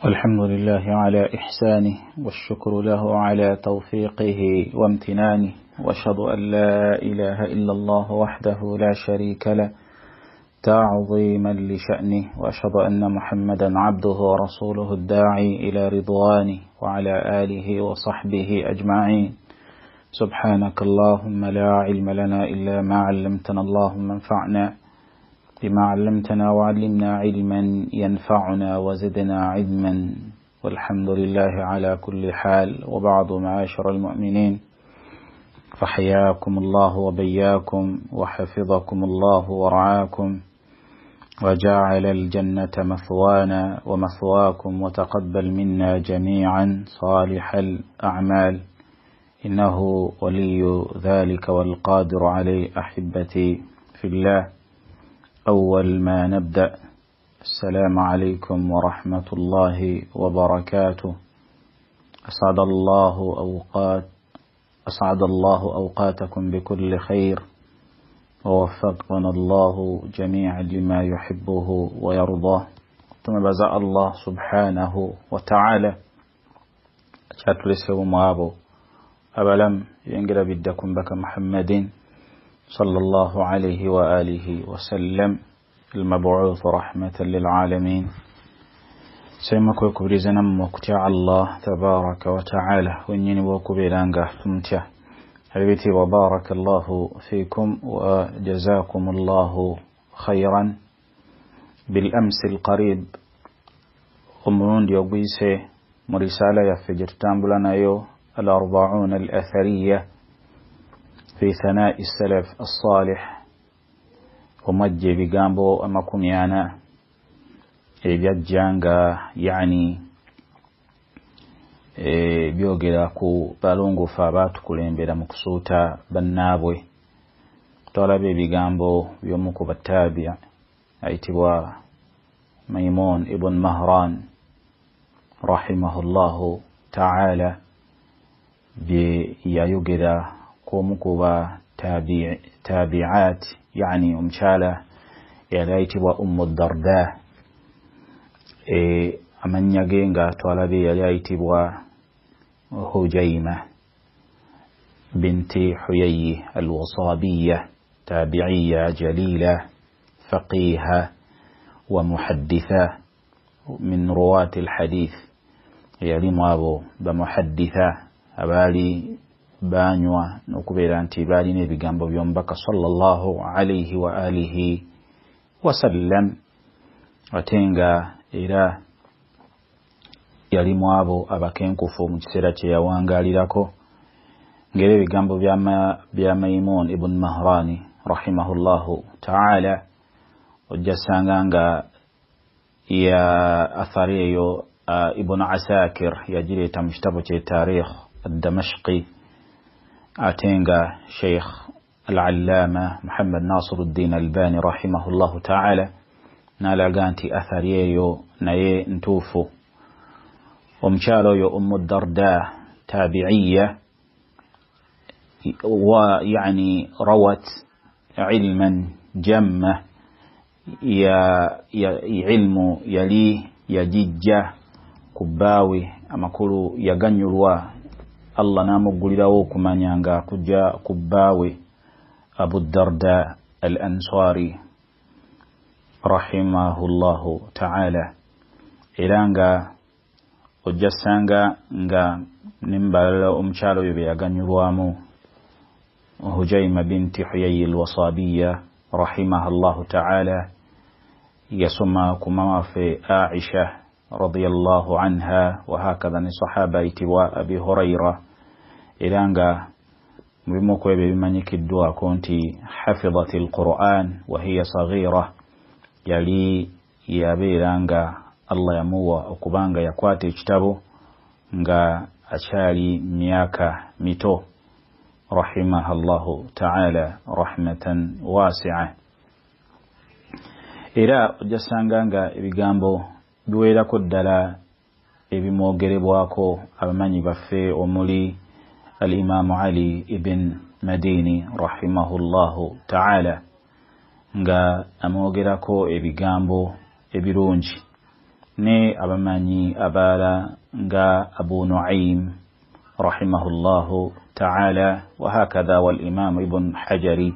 والحمد لله على إحسانه والشكر له على توفيقه وامتنانه، وأشهد أن لا إله إلا الله وحده لا شريك له تعظيما لشأنه، وأشهد أن محمدا عبده ورسوله الداعي إلى رضوانه وعلى آله وصحبه أجمعين. سبحانك اللهم لا علم لنا إلا ما علمتنا، اللهم انفعنا بما علمتنا وعلمنا علما ينفعنا وزدنا علما، والحمد لله على كل حال. وبعض معاشر المؤمنين، فحياكم الله وبياكم وحفظكم الله ورعاكم وجعل الجنة مثوانا ومثواكم، وتقبل منا جميعا صالح الأعمال، إنه ولي ذلك والقادر عليه. أحبتي في الله، أول ما نبدأ، السلام عليكم ورحمة الله وبركاته. أسعد الله أوقاتكم بكل خير، ووفقنا الله جميعا لما يحبه ويرضاه. ثم بزاء الله سبحانه وتعالى شاتلسه معابو أبلم ينقل بدكم بك محمد صلى الله عليه وآله وسلم، المبعوث رحمة للعالمين. سيمكو كبريزنا مكتع الله تبارك وتعالى، ونيني وكبيرانغا ثمتع حبيبتي، وبارك الله فيكم وجزاكم الله خيرا. بالأمس القريب أمرون ديوبيسي مرسالة يفجر تامبلنا يو 40 الأثرية في ثناء السلف الصالح، ومجي بجامبو أما كميانا إجاجانغا يعني بيوغيرا كو بالونغو فابات كوليمبيرا مكسوتا بنابوي طلبي بجامبو يومكو بالتابع ايتوا ميمون ابن مهران رحمه الله تعالى بيوغيرا كومكوبا تابعات يعني أمشالة يلايتي وأم الدرداء أمن يجينغا طلبي يلايتي وهجيمة بنت حيي الوصابية، تابعية جليلة فقيهة ومحدثة من رواة الحديث، يلم أبو بمحدثة أبالي banywa nokubera nti balina ebigambo by'omubaka sallallahu alayhi wa alihi wasallam, atenga era yalimu abo abakenkufu mu kiseera kye yawangalirako. Ngere ebigambo bya Maimun ibn Mahrani rahimahullahu ta'ala ojjasanga nga ya athari eyo Ibn Asakir yagireeta mu kitabo kye Tarikh ad-Damashqi, atenga Sheikh al-Allama Muhammad Nasiruddin Albani rahimahullahu ta'ala nalaga nti athari eyo naye ntuufu. Omukyalo oyo Ummu Darda tabi'iyya, wa yani rawat ilman jamma, ya ilmu yali yajijja kubbawe amakulu yaganyulwa Allah namugulirawo okumanya nga kujja kubbawe Abu Darda al-Ansari rahimahullahu ta'ala, era nga ojjasanga nga nimbalala omukyalo oyo beyaganyulwamu Hujayma binti Huyay al-Wasabiyya rahimahullahu ta'ala, yasoma ku mamafe Aisha radiyallahu anha, wa hakadha ni sahaba itiwa Abi Hurayra, era nga mubimu kwebyo bimanyikiddwako nti hafidhatil Qur'an wa hiya saghira, yali yabeera nga Allah yamuwa okubanga yakwata ekitabo nga akyali myaka mito rahimahullahu ta'ala rahmatan wasi'a. Era ojjasanga nga ebigambo biwerako ddala ebimwogerebwako abamanyi baffe omuli al-Imam Ali ibn Madini rahimahullahu ta'ala, nga amwogerako ebigambo ebirungi ne abamanyi abala nga Abu Nu'aym rahimahullahu ta'ala wa hakadha wal imam Ibn Hajari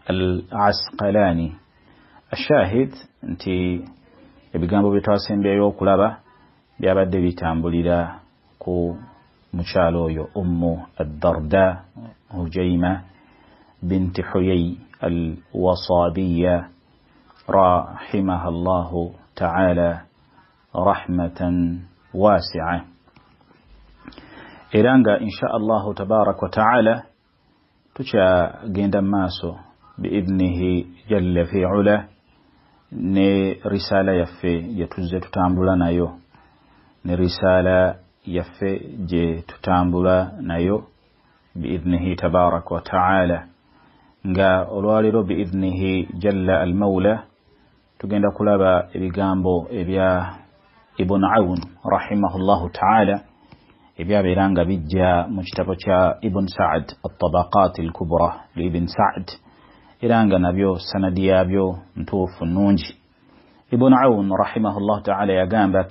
al-Asqalani. Ashahid nti ebigambo byetwasembeyo okulaba byabadde bitambulira ku mukyalo oyo Ummu ad-Darda Hujayma binti Huyay al-Wasabiyya rahimaha Allahu ta'ala rahmatan wasi'a. Era nga insha Allahu tabarak wa ta'ala tukyagenda maaso biidnihi jalla fi'ula ne risala yaffe gye tutambula nayo, ne risala yaffe gye tutambula nayo biidnihi tabarak wa ta'ala. Nga olwaliro biidnihi jalla al-mawla tugenda kulaba ebigambo ebya Ibn Awn rahimahullahu ta'ala ebyabeeranga bijja mu kitabo kya Ibn Sa'd at-Tabaqat al-Kubra li Ibn Sa'd, era nga nabyo sanadi yabyo ntuufu nnungi. Ibn Awn rahimahullahu ta'ala yagamba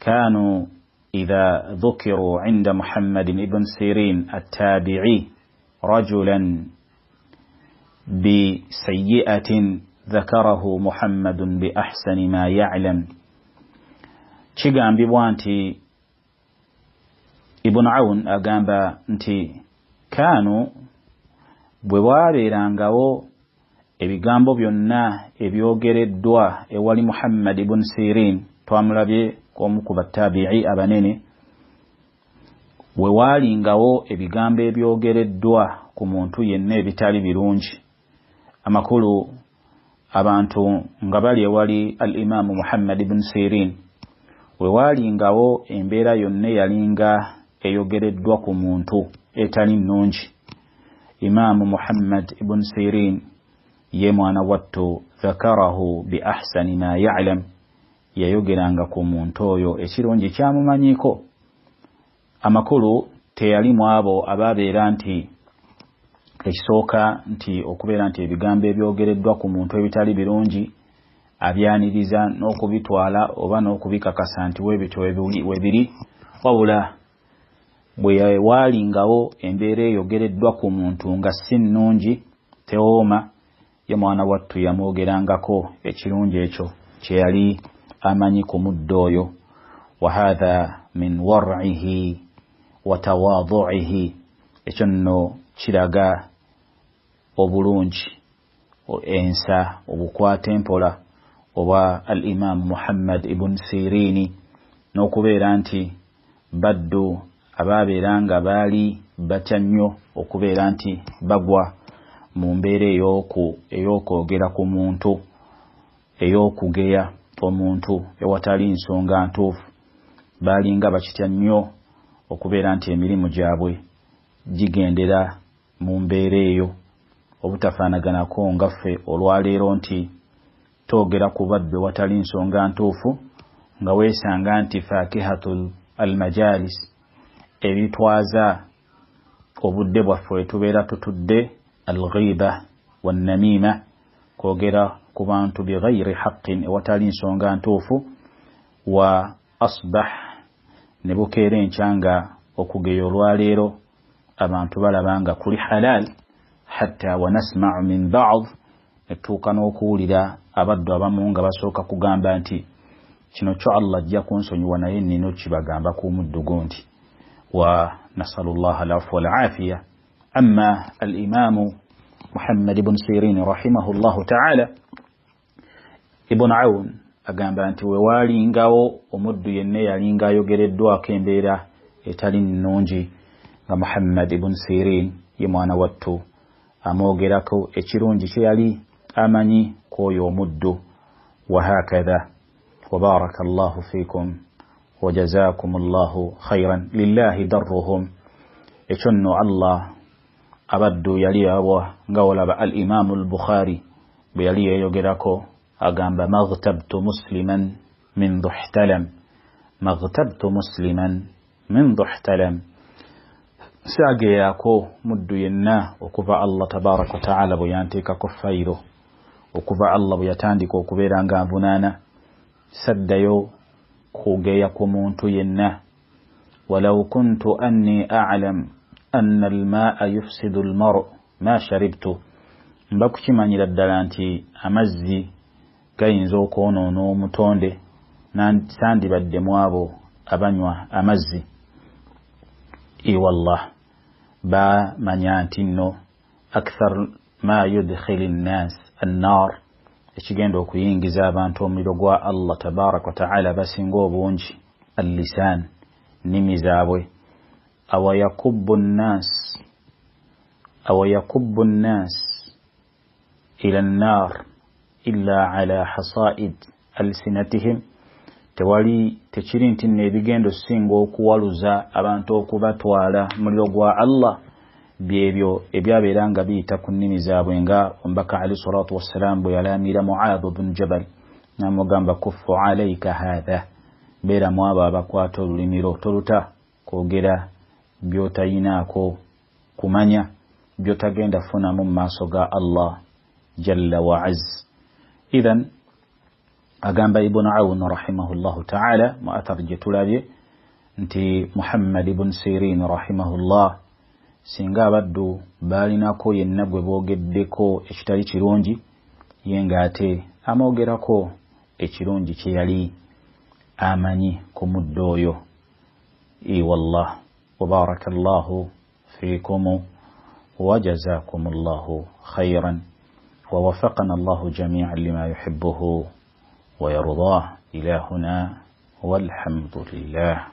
كانوا إذا ذكروا عند محمد بن سيرين التابعي رجلا بسيئة ذكره محمد بأحسن ما يعلم. kigambibwa nti Ibn Awn agamba nti kanu bwe bwabeerangawo ebigambo byonna ebyogereddwa ewali Muhammad ibn Sirin, twamulabye omu ku battabi'i abanene, we waalingawo ebigambo ebyogereddwa ku muntu yenna ebitali birungi, amakulu abantu nga bali ewali al-Imam Muhammad ibn Sirin, we waalingawo embeera yonna yalinga eyogereddwa ku muntu etali nnungi, Imam Muhammad ibn Sirin ye mwana wattu dhakarahu bi ahsani ma ya'lam, yayogeranga ku muntu oyo ekirungi kyamumanyiko. Amakulu teyalimu abo ababeera nti ekisooka nti okubeera nti ebigambo ebyogereddwa ku muntu ebitali birungi abyaniriza n'okubitwala oba n'okubikakasa nti webityo webiri, wabula bwe waalingawo embeera eyogereddwa ku muntu nga si nnungi tewooma, ye mwana wattu yamwogerangako ekirungi ekyo kye yali amanyi ku muddo oyo. Wa hadha min war'ihi wa tawadhu'ihi, ekyo nno kiraga obulungi, ensa, obukwata empola oba al-Imam Muhammad ibn Sirini, n'okubeera nti baddu ababeeranga baali batya nnyo okubeera nti bagwa mu mbeera ey'okwogera ku muntu, ey'okugeya omuntu ewatali nsonga ntuufu, baalinga bakitya nnyo okubeera nti emirimu gyabwe gigendera mu mbeera eyo, obutafaanaganako nga ffe olwaleero nti toogera ku baddu ewatali nsonga ntuufu nga weesanga nti faakihatul al-majalis, ebitwaza obudde bwaffe wetubeera tutudde, al-ghiba wan-namima, kwogera ku bantu bighayri haqqin ewatali nsonga ntuufu, wa asbah, ne bukeera enkya okugeya olwaleero abantu balabanga kuli halal, hatta wa nasma'u min ba'd, etuuka n'okuwulira abaddu abamu nga basooka kugamba nti kino kyo Allah ajja kunsonyiwa naye nino kibagamba ku muddu gundi, wa nasallallahu al-afwa wal-afiya. Amma al-Imam Muhammad ibn Sirin rahimahullahu ta'ala, Ibn Awn agamba nti we waalingawo omuddu yenna yalinga ayogereddwako embeera etali nnungi nga Muhammad ibn Sirin ye mwana wattu amwogerako ekirungi kye yali amanyi kwoyo omuddu. Wa hakadha wa barakallahu fikum wa jazakumullahu khairan lillahi darruhum. Ekyo nno Allah abaddu yali awa nga olaba al-Imam al-Bukhari bwe yali yeyogerako agamba maghtabtu musliman min dhuhtalam, maghtabtu musliman min dhuhtalam, saageyako muddu yenna okuva Allah tabaraka wa ta'ala bwe yanteekako fayiro okuva Allah bwe yatandika okubeera nga avunaana saddayo kugeya ku muntu yenna. Walau kuntu anni a'lam anna al-ma'a yufsidu al-mar'u ma sharibtu, mba kukimanyira ddala nti amazzi gayinza okwonoona omutonde sandibadde mu abo abanywa amazzi. Wallah bamanya nti nno akthar ma yudkhil an-nas an-nar, ekigenda okuyingiza abantu omuliro gwa Allah tabaraka wa ta'ala basinga obungi al-lisan, nnimi zaabwe. awa yakubbu an-nas ila an-nar illa ala hasaid alsinatihim, tekiri nti nno ebigendo singa okuwaluza abantu okubatwala muliro gwa Allah byebyo ebyabeera nga biyita ku nnimi zaabwe, nga omubaka alayhi salatu wassalam bwe yalaamira Mu'adh bin Jabal n'amugamba kuffu alayka hadha, beera mu abo abakwata olulimiro, toluta kwogera byotayinaako kumanya, byotagenda funamu mu maaso ga Allah jalla wa azz. Idhan agamba Ibn Awn rahimahullahu ta'ala mu athar gye tulabye nti Muhammad ibn Sirin rahimahullah singa abaddu baalinako yenna gwe boogeddeko ekitali kirungi, ye ng'ate amwogerako ekirungi kye yali amanyi ku muddo oyo. Wallah wa barakallahu fiikum wa jazakumullahu khayran wa wafaqana Allahu jami'an lima yuhibbuhu wa yardah. Ila huna walhamdulillah.